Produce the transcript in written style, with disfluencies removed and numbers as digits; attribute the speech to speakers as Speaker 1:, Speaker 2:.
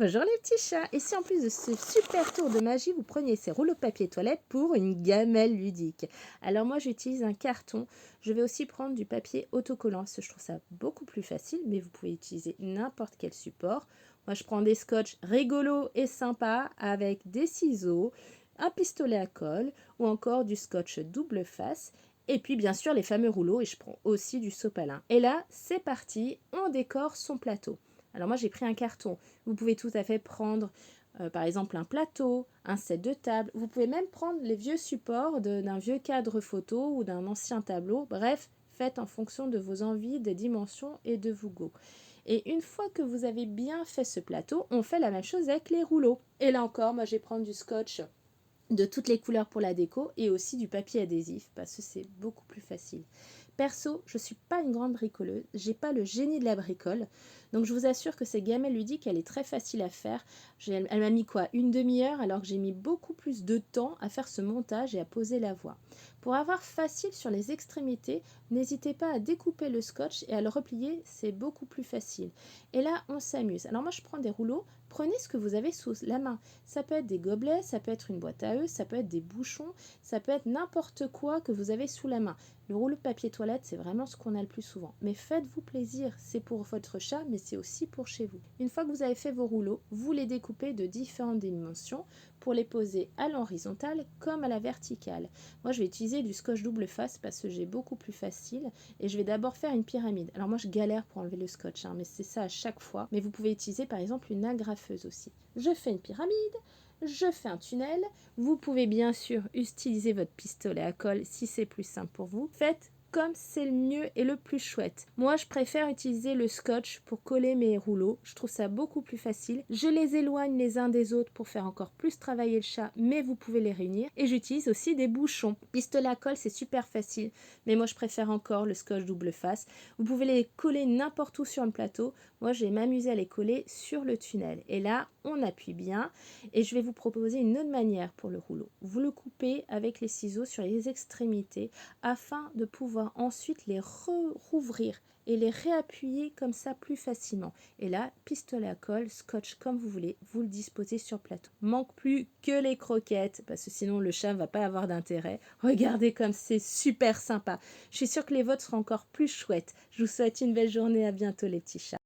Speaker 1: Bonjour les petits chats. Et si en plus de ce super tour de magie, vous preniez ces rouleaux de papier toilette pour une gamelle ludique? Alors moi j'utilise un carton. Je vais aussi prendre du papier autocollant parce que je trouve ça beaucoup plus facile, mais vous pouvez utiliser n'importe quel support. Moi je prends des scotch rigolos et sympas avec des ciseaux, un pistolet à colle ou encore du scotch double face. Et puis bien sûr les fameux rouleaux, et je prends aussi du sopalin. Et là c'est parti, on décore son plateau. Alors moi j'ai pris un carton. Vous pouvez tout à fait prendre par exemple un plateau, un set de table. Vous pouvez même prendre les vieux supports d'un vieux cadre photo ou d'un ancien tableau. Bref, faites en fonction de vos envies, des dimensions et de vos goûts. Et une fois que vous avez bien fait ce plateau, on fait la même chose avec les rouleaux. Et là encore, moi je vais prendre du scotch de toutes les couleurs pour la déco et aussi du papier adhésif parce que c'est beaucoup plus facile. Perso, je ne suis pas une grande bricoleuse, j'ai pas le génie de la bricole, donc je vous assure que cette gamelle ludique, elle est très facile à faire. Elle m'a mis quoi, une demi-heure, alors que j'ai mis beaucoup plus de temps à faire ce montage et à poser la voie. Pour avoir facile sur les extrémités, n'hésitez pas à découper le scotch et à le replier, c'est beaucoup plus facile. Et là, on s'amuse. Alors moi, je prends des rouleaux, prenez ce que vous avez sous la main. Ça peut être des gobelets, ça peut être une boîte à œufs, ça peut être des bouchons, ça peut être n'importe quoi que vous avez sous la main. Le rouleau de papier toilette, c'est vraiment ce qu'on a le plus souvent. Mais faites-vous plaisir, c'est pour votre chat, mais c'est aussi pour chez vous. Une fois que vous avez fait vos rouleaux, vous les découpez de différentes dimensions pour les poser à l'horizontale comme à la verticale. Moi, je vais utiliser du scotch double face parce que j'ai beaucoup plus facile et je vais d'abord faire une pyramide. Alors moi, je galère pour enlever le scotch, mais c'est ça à chaque fois. Mais vous pouvez utiliser par exemple une agrafeuse aussi. Je fais une pyramide, je fais un tunnel. Vous pouvez bien sûr utiliser votre pistolet à colle si c'est plus simple pour vous. Faites comme c'est le mieux et le plus chouette. Moi, je préfère utiliser le scotch pour coller mes rouleaux. Je trouve ça beaucoup plus facile. Je les éloigne les uns des autres pour faire encore plus travailler le chat, mais vous pouvez les réunir. Et j'utilise aussi des bouchons. Pistolet à colle, c'est super facile, mais moi, je préfère encore le scotch double face. Vous pouvez les coller n'importe où sur le plateau. Moi, je vais m'amuser à les coller sur le tunnel. Et là, on appuie bien. Et je vais vous proposer une autre manière pour le rouleau. Vous le coupez avec les ciseaux sur les extrémités afin de pouvoir ensuite les rouvrir et les réappuyer comme ça plus facilement. Et là, pistolet à colle, scotch comme vous voulez, vous le disposez sur le plateau. Manque plus que les croquettes parce que sinon le chat ne va pas avoir d'intérêt. Regardez comme c'est super sympa. Je suis sûre que les vôtres seront encore plus chouettes. Je vous souhaite une belle journée, à bientôt les petits chats.